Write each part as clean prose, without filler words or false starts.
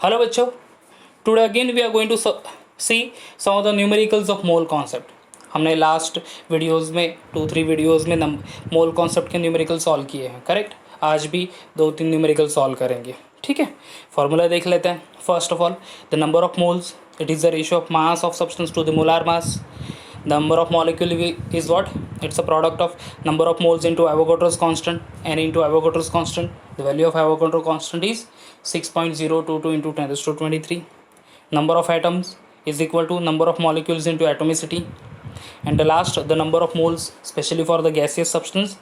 Hello बच्चों, today again we are going to see some of the numericals of mole concept. हमने last videos में 2-3 videos में mole concept के numerical solve किए हैं, correct. आज भी 2-3 न्यूमेरिकल सॉल्व करेंगे, ठीक है। फॉर्मूला देख लेते हैं। First of all, the number of moles, it is the ratio of mass of substance to the molar mass. Number of molecule is what? It's a product of number of moles into Avogadro's constant, n into Avogadro's constant. The value of Avogadro constant is 6.022 into 10 raised to 23. Number of atoms is equal to number of molecules into atomicity. And the last, the number of moles, especially for the gaseous substance,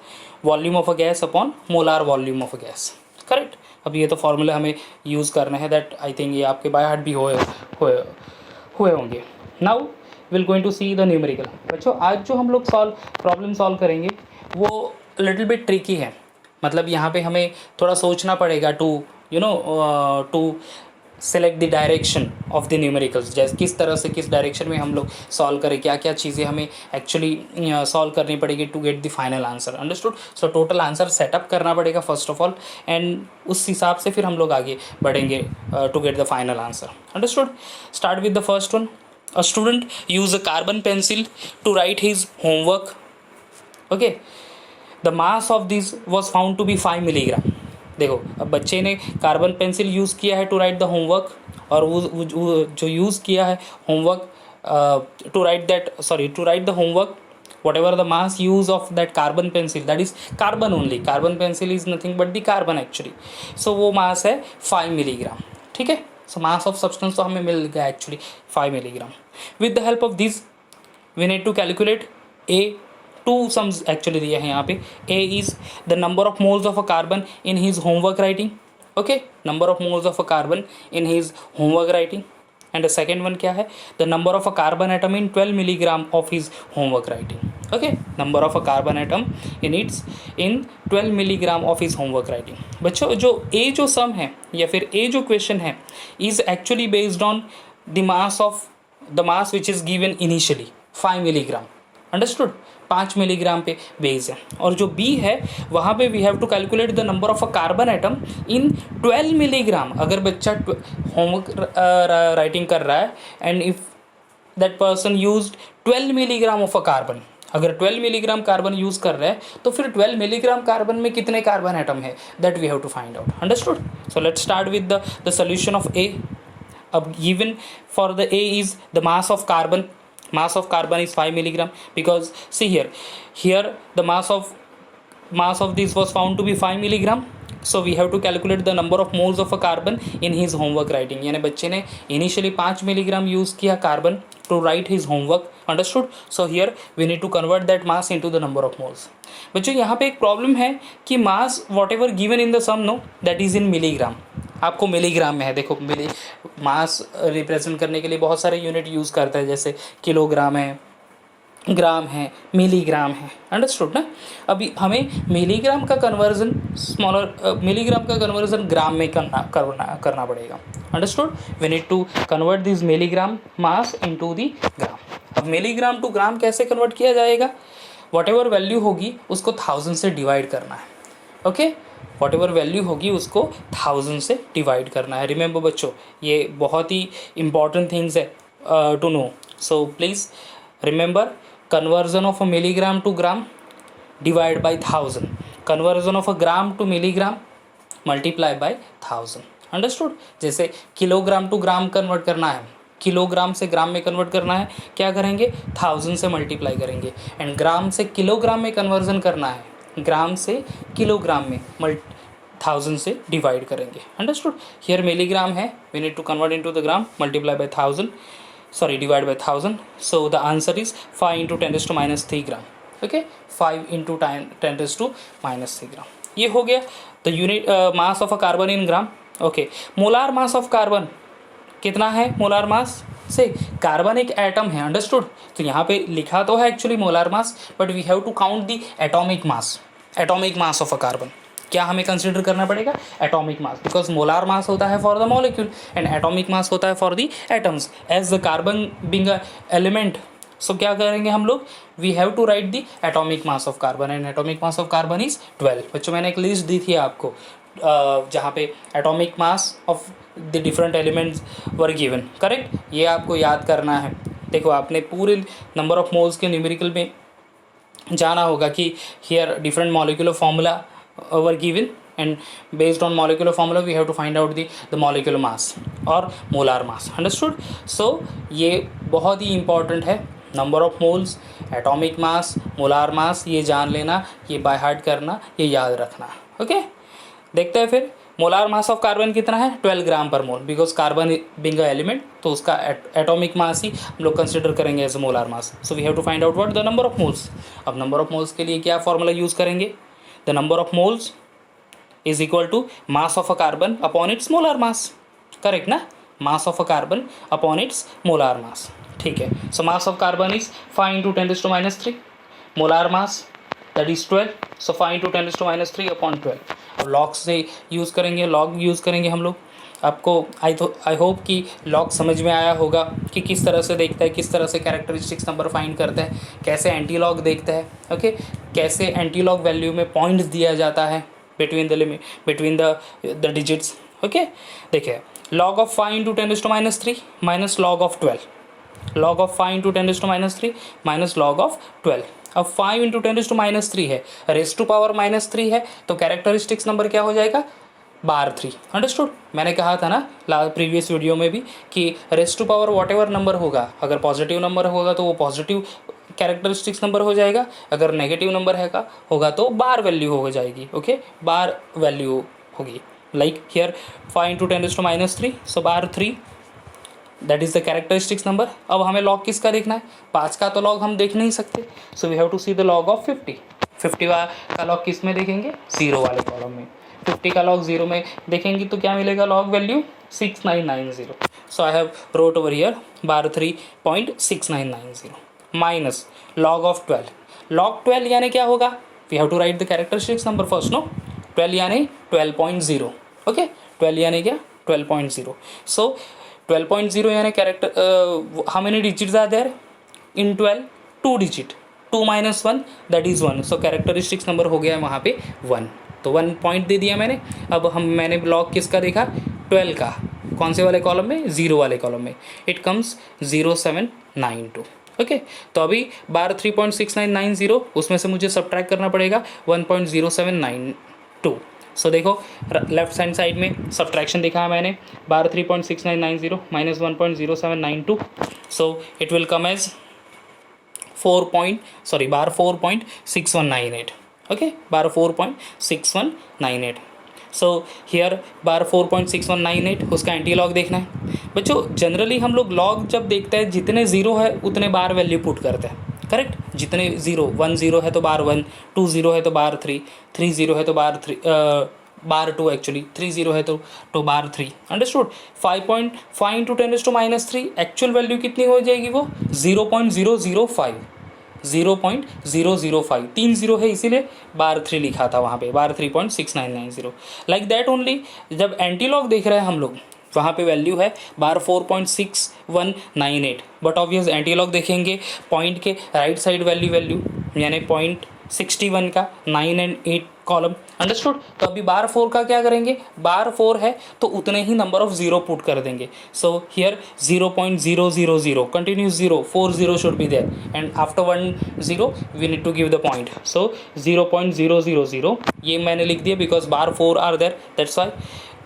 volume of a gas upon molar volume of a gas. Correct? अब ये तो formula हमें use करना है, that I think ये आपके by heart भी हुए होंगे. Now will going to see the numerical. बच्चों, आज जो हम लोग प्रॉब्लम सॉल्व करेंगे वो लिटिल बिट ट्रिकी है. मतलब यहाँ पे हमें थोड़ा सोचना पड़ेगा to select the direction of the numericals. जैसे किस तरह से किस डायरेक्शन में हम लोग सॉल्व करें, क्या क्या चीज़ें हमें एक्चुअली सॉल्व करनी पड़ेगी to get the final answer. Understood. So total answer setup करना पड़ेगा फर्स्ट ऑफ ऑल, एंड उस हिसाब से फिर हम लोग आगे बढ़ेंगे to get the final answer. Understood. Start with the first one. A student use a carbon pencil to write his homework. Okay, the mass of this was found to be 5 milligram. देखो, अब बच्चे ने carbon pencil use किया है to write the homework, और वो जो use किया है homework to write the homework, whatever the mass use of that carbon pencil, that is carbon only. Carbon pencil is nothing but the carbon actually. So वो मास है 5 milligram. ठीक है. सो मास of substance तो हमें मिल गया actually 5 milligram. With the help of this we need to calculate A. Two sums actually दिए हैं यहाँ पे. A is the number of moles of a carbon in his homework writing. Okay, number of moles of a carbon in his homework writing. And the second one क्या है? The number of a carbon atom in 12 milligram of his homework writing. Okay, number of a carbon atom in 12 milligram of his homework writing. बच्चों, जो सम है या फिर ए जो question है is actually based on the mass which is given initially 5 milligram. Understood. 5 milligram पे base है. और जो बी है वहाँ पे we have to calculate the number of a carbon atom in 12 milligram. अगर बच्चा होमवर्क राइटिंग कर रहा है and if that person used 12 milligram of a carbon, अगर 12 मिलीग्राम कार्बन यूज़ कर रहा है तो फिर 12 मिलीग्राम कार्बन में कितने कार्बन एटम है, that we have to find out. Understood. So let's start with the solution of A. अब given for the A is the mass of carbon. Mass of carbon is 5 milligram, because see here the mass of this was found to be 5 milligram. So we have to calculate the number of moles of a carbon in his homework writing. यानी बच्चे ने initially 5 milligram use किया carbon to write his homework. Understood? So here we need to convert that mass into the number of moles. बच्चों, यहाँ पे एक problem है कि मास whatever given in the sum, no, that is in milligram. आपको milligram में है. देखो, मास रिप्रेजेंट करने के लिए बहुत सारे यूनिट यूज़ करता है, जैसे किलोग्राम है, ग्राम है, मिलीग्राम है. अंडरस्टूड ना. अभी हमें मिलीग्राम का कन्वर्जन ग्राम में करना पड़ेगा. Understood. We need to convert this milligram mass into the gram. अब मिलीग्राम टू ग्राम कैसे कन्वर्ट किया जाएगा? वॉट एवर वैल्यू होगी उसको 1000 से डिवाइड करना है. ओके, वॉट एवर वैल्यू होगी उसको 1000 से डिवाइड करना है. रिमेंबर बच्चों, ये बहुत ही इंपॉर्टेंट थिंग्स है to know. So please remember, conversion of a milligram to gram divide by 1000. conversion of a gram to milligram multiply by 1000. Understood. जैसे किलोग्राम टू ग्राम कन्वर्ट करना है, किलोग्राम से ग्राम में कन्वर्ट करना है, क्या करेंगे? 1000 से मल्टीप्लाई करेंगे. एंड ग्राम से किलोग्राम में कन्वर्जन करना है, ग्राम से किलोग्राम में 1000 से डिवाइड करेंगे. अंडरस्टूड. हियर मिलीग्राम है, we need to convert into the gram, multiply by 1000, divide by 1000. So the answer is 5 into 10 raised to minus 3 gram. Okay, 5 into 10 raised to minus 3 gram. ये हो गया the unit mass of a carbon in gram. Okay, molar mass of carbon कितना है? Molar mass से carbon एक atom है. Understood. तो यहाँ पे लिखा तो है actually molar mass, but we have to count the atomic mass of a carbon. क्या हमें कंसिडर करना पड़ेगा? Atomic mass, because molar mass होता है for the molecule and atomic mass होता है for the atoms. As the carbon being a element, so क्या करेंगे हम लोग? We have to write the atomic mass of carbon, and atomic mass of carbon is 12. बच्चों, मैंने एक list दी थी आपको जहाँ पे atomic mass of the different elements were given, correct. ये आपको याद करना है। देखो आपने पूरे नंबर ऑफ मोल्स के न्यूमेरिकल में जाना होगा कि here different molecular formula were given and based on molecular formula we have to find out the molecular mass or molar mass, understood। so ये बहुत ही important है, number of moles, atomic mass, molar मास, ये जान लेना, ये by heart करना, ये याद रखना, ओके। देखते हैं फिर मोलार मास ऑफ कार्बन कितना है, 12 ग्राम पर mole, because carbon being element तो उसका एटॉमिक मास ही हम लोग कंसिडर करेंगे as molar mass. So we have to find out what the number of moles. अब नंबर ऑफ मोल्स के लिए क्या फॉर्मूला यूज़ करेंगे, the number of moles is equal to mass of a carbon upon its molar mass, correct ना, mass of a carbon upon its molar mass, ठीक है। so mass of carbon is 5 into 10 raised to minus 3, molar mass that is 12, so 5 into 10 raised to minus 3 upon 12। अब log से use करेंगे, log use करेंगे हम लोग। आपको I hope कि लॉग समझ में आया होगा कि किस तरह से देखता है, किस तरह से कैरेक्टरिस्टिक्स नंबर फाइंड करता है, कैसे एंटी लॉग देखता है, ओके कैसे एंटी लॉग वैल्यू में पॉइंट्स दिया जाता है between the limit between the digits, okay। देखिए log of 5 into 10 raised to minus 3 minus log of 12, log of 5 into 10 raised to minus 3 minus log of 12। अब 5 into 10 raised to minus 3 है, rest to power minus 3 है, तो characteristics number क्या हो जाएगा, बार 3, understood. मैंने कहा था ना प्रीवियस वीडियो में भी कि raised to power whatever number होगा, अगर पॉजिटिव नंबर होगा तो वो पॉजिटिव कैरेक्टरिस्टिक्स नंबर हो जाएगा, अगर नेगेटिव नंबर होगा तो बार वैल्यू हो जाएगी, ओके बार वैल्यू होगी। Like here 5 into 10 raised to minus 3, so bar 3 that is the characteristics number. अब हमें लॉग किसका देखना है, 5 का तो लॉग हम देख नहीं सकते, so we have to see the log of 50 का लॉग किस में देखेंगे, 0 वाले कॉलम में। 50 का लॉग 0 में देखेंगे तो क्या मिलेगा, log value 6990। So I have wrote over here bar 3.6990 minus log of 12, log 12 यानी क्या होगा, we have to write the characteristics number first, no 12 यानी 12.0, ओके 12 यानी क्या 12.0। सो 12.0 यानी character how many digits are there in 12, 2 digit, 2 minus 1 that is 1, so characteristics number हो गया वहाँ पे 1, तो 1 पॉइंट दे दिया मैंने। अब मैंने लॉग किसका देखा, 12 का, कौन से वाले कॉलम में, 0 वाले कॉलम में, इट कम्स 0792, ओके। तो अभी बार 3.6990 उसमें से मुझे सब्ट्रैक्ट करना पड़ेगा 1.0792। सो देखो लेफ्ट हैंड साइड में सब्ट्रैक्शन दिखा है मैंने, bar 3.6990 minus 1.0792, so it will come as bar 4.6198, okay bar 4.6198। So here bar 4.6198 उसका एंटी लॉग देखना है। बच्चों जनरली हम लोग लॉग जब देखते हैं जितने ज़ीरो है उतने बार वैल्यू पुट करते हैं, करेक्ट। जितने ज़ीरो, 1 0 है तो बार 1, 2 0 है तो बार 3, 3 0 है तो बार 3, बार 2 एक्चुअली, 3 0 है तो बार 3, understood. 5 into 10 raised to minus 3 actual value कितनी हो जाएगी, वो 0.005, 0.005, 3 0 है इसीलिए बार 3 लिखा था वहाँ पे, बार 3.6990। लाइक दैट ओनली जब एंटी लॉग देख रहे हैं हम लोग वहाँ पे वैल्यू है बार 4.6198, बट ऑब्वियस एंटी लॉग देखेंगे पॉइंट के राइट साइड वैल्यू यानी 0.61 का 9 and 8 कॉलम, अंडरस्टूड। तो अभी बार 4 का क्या करेंगे, बार 4 है तो उतने ही नंबर ऑफ ज़ीरो पुट कर देंगे। So here 0.000 continuous 0, 4 0 should be there and after 1 0 we need to give the point. So 0.000 ये मैंने लिख दिया because bar 4 are there, that's why.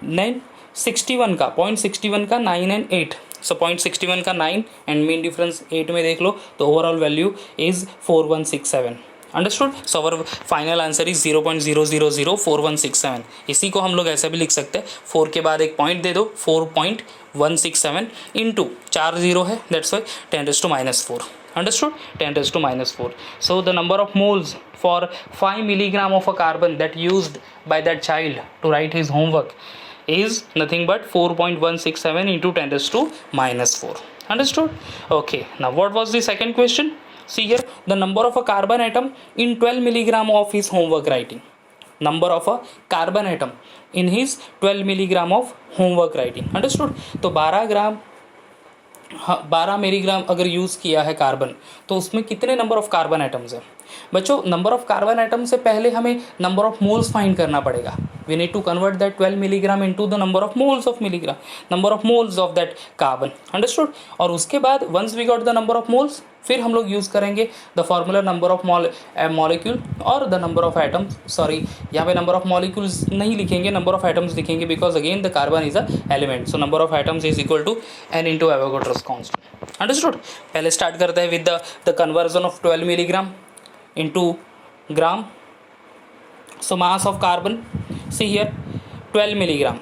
961 का 0.61 का 9 and 8, सो 0.61 का 9 एंड मीन डिफरेंस 8 में देख लो तो overall value is 4167, understood. So our final answer is 0.0004167। इसी को हम लोग ऐसा भी लिख सकते हैं, 4 के बाद एक पॉइंट दे दो, 4.167 इंटू 4 0 है, that's why 10 raised to minus 4, understood, 10 raised to minus 4। so the number of moles for 5 milligram of a carbon that used by that child to write his homework is nothing but 4.167 into 10 raised to minus 4, understood। okay, now what was the second question? See here, the number of a carbon atom in 12 milligram of his homework writing, number of a carbon atom in his 12 milligram of homework writing, understood। तो 12 ग्राम 12 milligram अगर use किया है carbon, तो उसमें कितने number of carbon atoms है बच्चों? Number of carbon atom से पहले हमें नंबर ऑफ मोल्स फाइंड करना पड़ेगा. We need to convert that 12 milligram into the number of moles of milligram, number of moles of that carbon. Understood? और उसके बाद once we got the number of moles, फिर हम लोग use करेंगे the formula number of molecule और the number of atoms. Sorry, यहाँ पे नंबर ऑफ मॉलिक्यूल्स नहीं लिखेंगे, नंबर ऑफ एटम्स लिखेंगे, because again the carbon is a element. So number of atoms is equal to n into Avogadro's constant. Understood? पहले start करते हैं with the conversion of 12 milligram into gram. So mass of carbon, see here 12 milligram.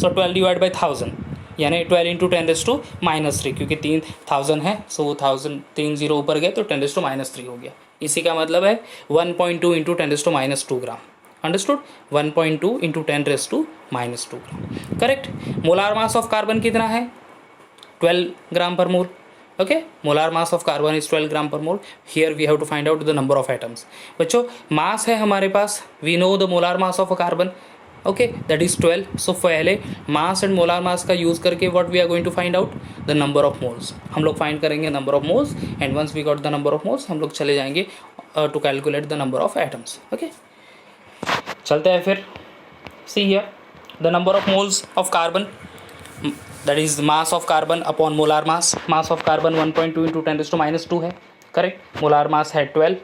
So 12 divided by 1000, यानी 12 into 10⁻³ क्योंकि 3000 है. सो 1000 3 0 ऊपर गए तो 10⁻³ हो गया. इसी का मतलब है 1.2 into 10⁻² gram. Understood? 1.2 into 10⁻² gram. Correct. Molar mass of carbon कितना है? 12 ग्राम पर मोल. Okay, molar mass of carbon is 12 gram per mole. Here we have to find out the number of atoms. बच्चों मास है हमारे पास, we know the molar mass of a carbon. Okay, that is 12. So पहले mass and molar mass का use करके what we are going to find out the number of moles. हम लोग find करेंगे number of moles and once we got the number of moles हम लोग चले जाएंगे to calculate the number of atoms. Okay, चलते हैं फिर. See here the number of moles of carbon, that is mass of carbon upon molar mass. Mass of carbon 1.2 into 10⁻² है. Correct. Molar mass है 12.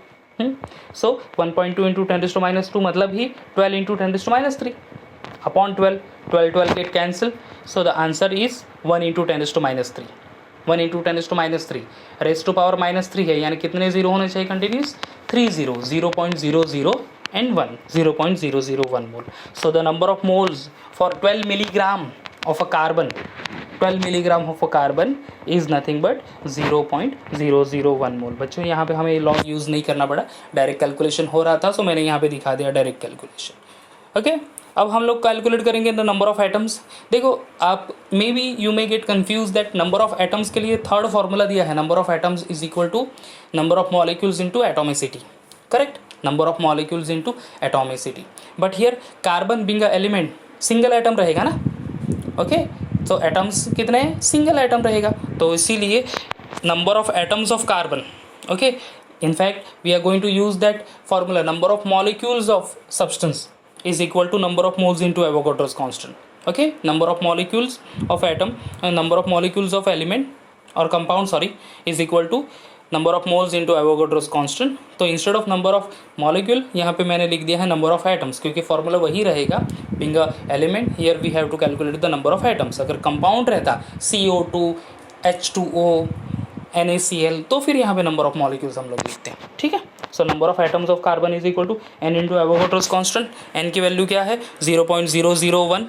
सो 1.2 into 10⁻² मतलब ही 12 into 10⁻³ upon 12. 12 get cancel. So the answer is 1 into 10⁻³. 1 into 10⁻³ raise to power -3 है, यानी कितने zero होने चाहिए continuous? 3 0. 0.00 and 1. 0.001 mole. So the number of moles for 12 milligram of a carbon, 12 milligram of a carbon is nothing but 0.001 मोल. बच्चों यहाँ पे हमें log use नहीं करना पड़ा, डायरेक्ट कैलकुलेशन हो रहा था, सो मैंने यहाँ पे दिखा दिया डायरेक्ट कैलकुलेशन. ओके, अब हम लोग कैलकुलेट करेंगे द नंबर ऑफ एटम्स. देखो आप may be you may get confuse that number of atoms के लिए थर्ड फॉर्मूला दिया है, number of atoms is equal to number of molecules into atomicity. Correct. Number of molecules into atomicity. But here carbon being a element single atom रहेगा ना. Okay, तो atoms कितने हैं? Single atom रहेगा, तो इसीलिए number of atoms of carbon. Okay, in fact we are going to use that formula, number of molecules of substance is equal to number of moles into Avogadro's constant. Okay, number of molecules of atom and number of molecules of element और compound sorry is equal to number of moles into Avogadro's constant. तो instead of number of molecule यहाँ पे मैंने लिख दिया है number of atoms, क्योंकि formula वही रहेगा. Being a element here we have to calculate the number of atoms. अगर कंपाउंड रहता CO2 H2O NaCl तो फिर यहाँ पे नंबर ऑफ मॉलिक्यूल्स हम लोग लिखते हैं. ठीक है. So number of atoms of carbon is equal to n into Avogadro's constant. n की वैल्यू क्या है? 0.001.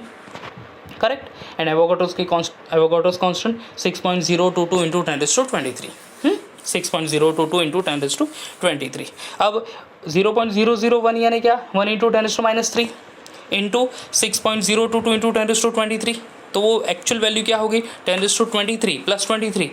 Correct. And Avogadro's constant 6.022 into 10⁻23. 6.022 into 10⁻23. अब 0.001 यानी क्या? 1 इंटू 10⁻³ इंटू 6.022 इंटू 10⁻23. तो वो एक्चुअल वैल्यू क्या होगी? 10⁻23 plus 23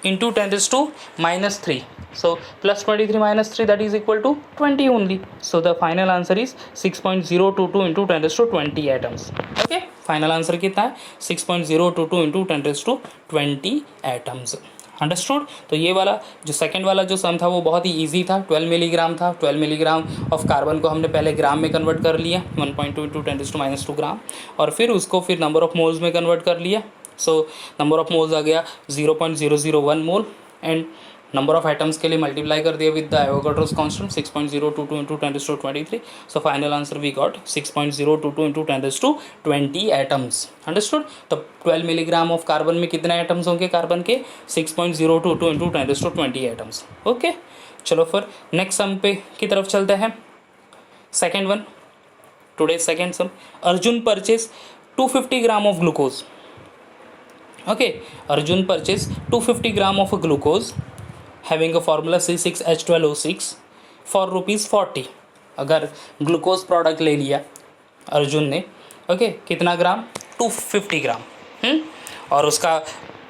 into 10⁻³ so plus 23 minus 3 that is equal to 20 only. So the final answer is 6.022 into 10⁻20 atoms. Okay, final answer कितना है? 6.022 into 10⁻20 atoms. Understood. तो ये वाला जो सेकंड वाला जो सम था वो बहुत ही इजी था. 12 मिलीग्राम था. 12 मिलीग्राम ऑफ कार्बन को हमने पहले ग्राम में कन्वर्ट कर लिया, 1.2 इंटू 10⁻² ग्राम, और फिर उसको फिर नंबर ऑफ मोल्स में कन्वर्ट कर लिया. सो नंबर ऑफ मोल्स आ गया 0.001 mole and number of atoms के लिए मल्टीप्लाई कर दिया with the Avogadro's constant 6.022 into 10⁻23. So final answer we got 6.022 into 10⁻20 atoms. Understood. तो 12 मिलीग्राम ऑफ कार्बन में कितने एटम्स होंगे कार्बन के? 6.022 इंटू 10⁻20 एटम्स. ओके, चलो फिर नेक्स्ट सम पे की तरफ चलते हैं. Second one, today second sum. Arjun purchase 250 gram of glucose. Okay, Arjun purchase 250 gram of glucose having a formula C6H12O6 for ₹40. अगर ग्लूकोज प्रोडक्ट ले लिया अर्जुन ने, ओके, कितना ग्राम? 250 ग्राम. और उसका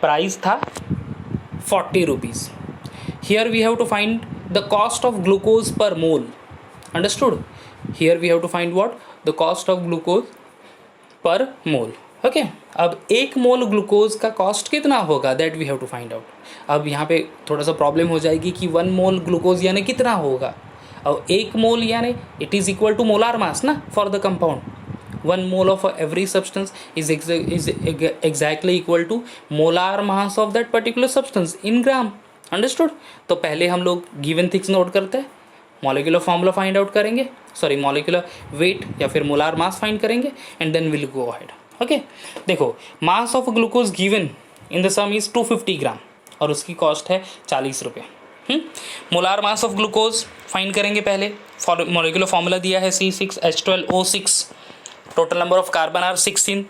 प्राइस था ₹40. Here we have to find the cost of glucose per mole. Understood. Here we have to find what? The cost of glucose per mole. Okay अब 1 मोल glucose का cost कितना होगा, that we have to find out. अब यहाँ पे थोड़ा सा problem हो जाएगी कि 1 मोल ग्लूकोज यानी कितना होगा। अब 1 मोल यानी it is equal to molar mass ना for the compound. 1 mole of every substance is exactly equal to molar mass of that particular substance in gram. Understood. तो पहले हम लोग गिवन थिंग्स नोट करते हैं, मॉलिक्यूलर फॉर्मूला फाइंड आउट करेंगे, sorry molecular weight या फिर मोलार मास फाइंड करेंगे and then will go ahead. Okay देखो mass of glucose given in the sum is 250 gram और उसकी कॉस्ट है 40 रुपये। Molar mass of glucose find करेंगे पहले। मॉलिक्यूलर फॉर्मूला दिया है C6H12O6। Total number of carbon are 6 in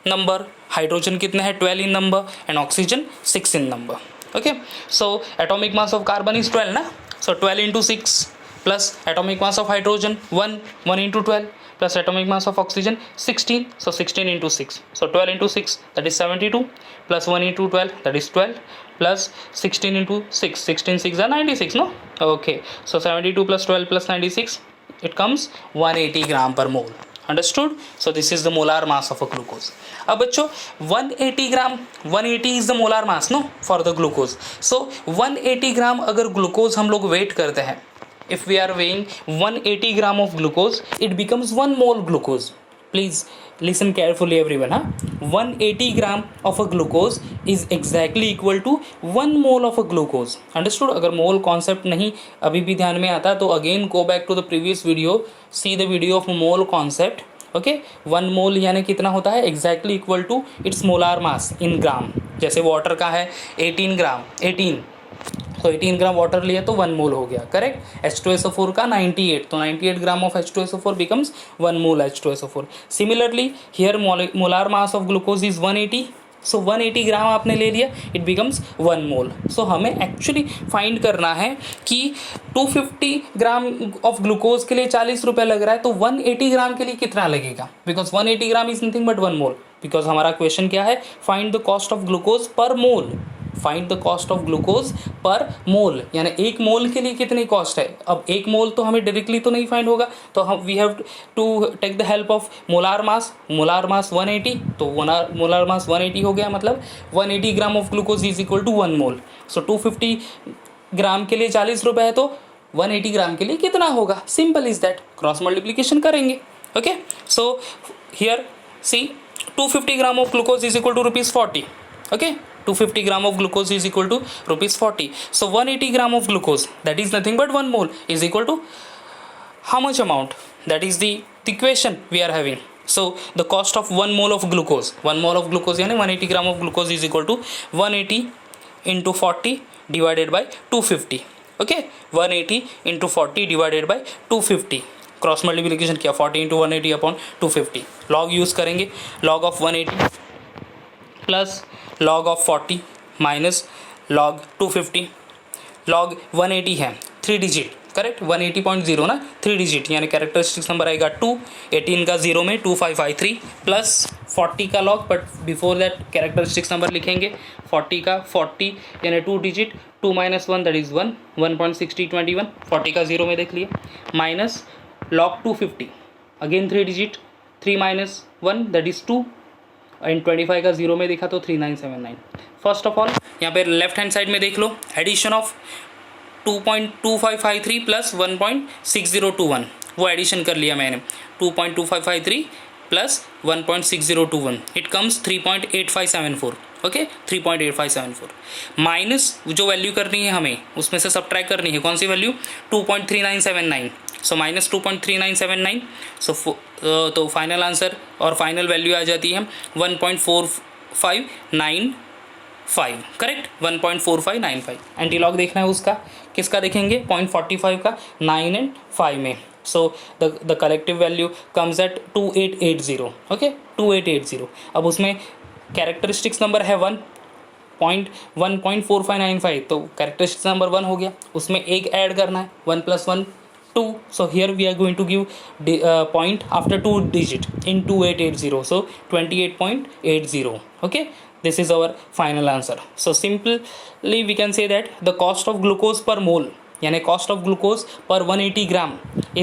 number, hydrogen कितने हैं 12 in number and oxygen 6 in number. Okay so atomic mass of carbon is 12 ना, सो 12 into 6 plus atomic mass of hydrogen 1 into 12 plus atomic mass of oxygen 16, so 16 into 6, so 12 into 6 that is 72 plus 1 into 12 that is 12 plus 16 into 6, 16 6 are 96 no, okay so 72 plus 12 plus 96 it comes 180 gram per mole। Understood? So this is the molar mass of a glucose। अब बच्चों 180 ग्राम 180 is the molar mass no for the glucose, so 180 ग्राम अगर glucose हम लोग wait करते हैं, if we are weighing 180 gram of glucose it becomes 1 mole glucose। please listen carefully everyone, 180 gram of a glucose is exactly equal to 1 mole of a glucose। understood? अगर mole concept नहीं अभी भी ध्यान में आता तो again go back to the previous video, see the video of mole concept। Okay 1 mole यानी कितना होता है, exactly equal to its molar mass in gram. जैसे वाटर का है 18 ग्राम 18, तो 18 ग्राम वाटर लिए तो 1 मोल हो गया, करेक्ट। H2SO4 का 98, तो 98 gram of H2SO4 becomes 1 mole H2SO4। Similarly here molar mass of glucose is 180, सो 180 ग्राम आपने ले लिया इट बिकम्स 1 मोल। सो हमें एक्चुअली फाइंड करना है कि 250 ग्राम ऑफ ग्लूकोज के लिए 40 रुपये लग रहा है, तो 180 ग्राम के लिए कितना लगेगा, because 180 gram is nothing but 1 mole. Because हमारा क्वेश्चन क्या है, find the cost of glucose per mole, find the cost of glucose per mole, यानी 1 मोल के लिए कितनी कॉस्ट है। अब 1 मोल तो हमें डायरेक्टली तो नहीं फाइंड होगा, तो हम we have to take the help of molar mass. Molar mass 180, तो मोलार मास 180 हो गया, मतलब 180 gram of glucose is equal to 1 mole. So 250 gram के लिए 40 रुपये है, तो 180 ग्राम के लिए कितना होगा, simple is that, cross multiplication करेंगे। Okay so here see 250 gram of glucose is equal to ₹40। okay 250 gram of glucose is equal to ₹40, so 180 gram of glucose that is nothing but 1 mole is equal to how much amount, that is the equation we are having। so the cost of 1 mole of glucose, 1 mole of glucose यानी 180 gram of glucose is equal to 180 into 40 divided by 250। okay 180 into 40 divided by 250, cross multiplication किया 40 into 180 upon 250, log use करेंगे, log of 180 plus log of 40 minus log 250, log 180 है 3 digit, correct 180.0 ना 3 digit, यानी characteristics number आएगा 2, 18 का 0 में 2553 plus 40 का log, but before that characteristics number लिखेंगे 40 का 40 यानी 2 डिजिट, 2 माइनस 1 दैट इज़ 1, 1.6021, 40 का 0 में देख लिए, minus log 250 again 3 digit, 3 minus 1 that is 2 and 25 का 0 में देखा तो 3979। फर्स्ट ऑफ ऑल यहाँ पे लेफ्ट हैंड साइड में देख लो, एडिशन ऑफ 2.2553 प्लस 1.6021, वो एडिशन कर लिया मैंने, 2.2553 plus 1.6021 it comes 3.8574। Okay 3.8574 minus जो वैल्यू करनी है हमें उसमें से सब्ट्रैक्ट करनी है, कौन सी वैल्यू 2.3979, सो माइनस 2.3979, सो तो फाइनल आंसर और फाइनल वैल्यू आ जाती है 1.4595, करेक्ट 1.4595। एंटी लॉग देखना है उसका, किसका देखेंगे 0.45 का 9 and 5 में, so the collective value comes at 2880। Okay 2880, अब उसमें कैरेक्टरिस्टिक्स नंबर है 1.4595, तो कैरेक्टरिस्टिक्स नंबर 1 हो गया, उसमें एक ऐड करना है 1 + 1 2, so here we are going to give point after 2 digit in 2880, so 28.80। okay this is our final answer। so simply we can say that the cost of glucose per mole यानी cost of glucose per 180 gram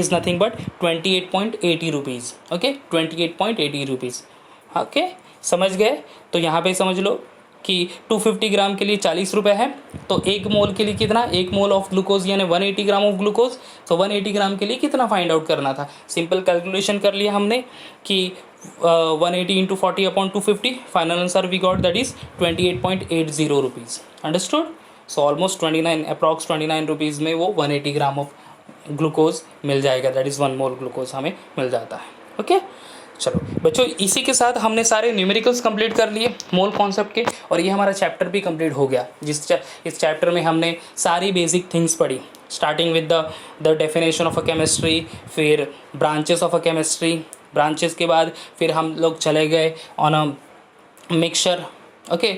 is nothing but 28.80 rupees। okay 28.80 rupees। okay समझ गए? तो यहाँ पे समझ लो कि 250 gram के लिए 40 रुपये है, तो 1 मोल के लिए कितना, 1 मोल ऑफ ग्लूकोज यानी 180 ग्राम ऑफ ग्लूकोज, तो 180 ग्राम के लिए कितना फाइंड आउट करना था। सिंपल कैलकुलेशन कर लिया हमने कि 180 into 40 upon 250, final answer we got that is 28.80 rupees. Understood? So almost 29 approx 29 rupees में वो 180 ग्राम ऑफ ग्लूकोज मिल जाएगा, दैट इज़ 1 मोल ग्लूकोज हमें मिल जाता है। ओके चलो बच्चों, इसी के साथ हमने सारे न्यूमेरिकल्स कंप्लीट कर लिए मोल कॉन्सेप्ट के, और ये हमारा चैप्टर भी कंप्लीट हो गया। इस चैप्टर में हमने सारी बेसिक थिंग्स पढ़ी, starting with the definition of a chemistry, फिर branches of a chemistry, branches के बाद फिर हम लोग चले गए on a mixture, okay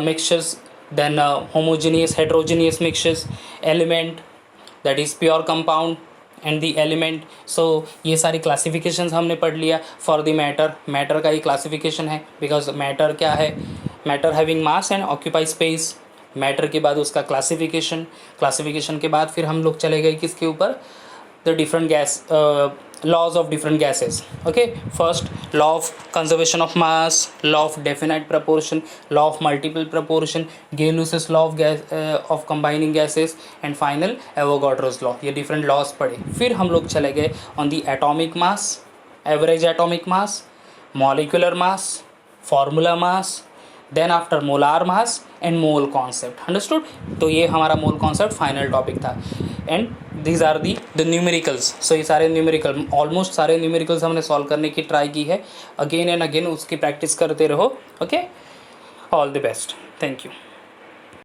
mixtures, then homogeneous heterogeneous mixtures, element that is pure compound and the element. So ये सारी क्लासिफिकेशंस हमने पढ़ लिया। फॉर द मैटर का ये क्लासिफिकेशन है, बिकॉज मैटर क्या है, matter having mass and occupy space. Matter के बाद उसका क्लासिफिकेशन के बाद फिर हम लोग चले गए किसके ऊपर, the different gas laws of different gases. Okay, first law of conservation of mass, law of definite proportion, law of multiple proportion, Gay-Luss's law of combining gases, and final Avogadro's law. ये different laws पढ़े। फिर हम लोग चले गए on the atomic mass, average atomic mass, molecular mass, formula mass, then after molar mass and mole concept. Understood? तो ये हमारा mole concept final topic था। And these are the the numericals. So ये सारे न्यूमेरिकल, ऑलमोस्ट सारे numericals हमने solve करने की ट्राई की है। अगेन एंड अगेन उसकी प्रैक्टिस करते रहो। Okay, all the best, thank you.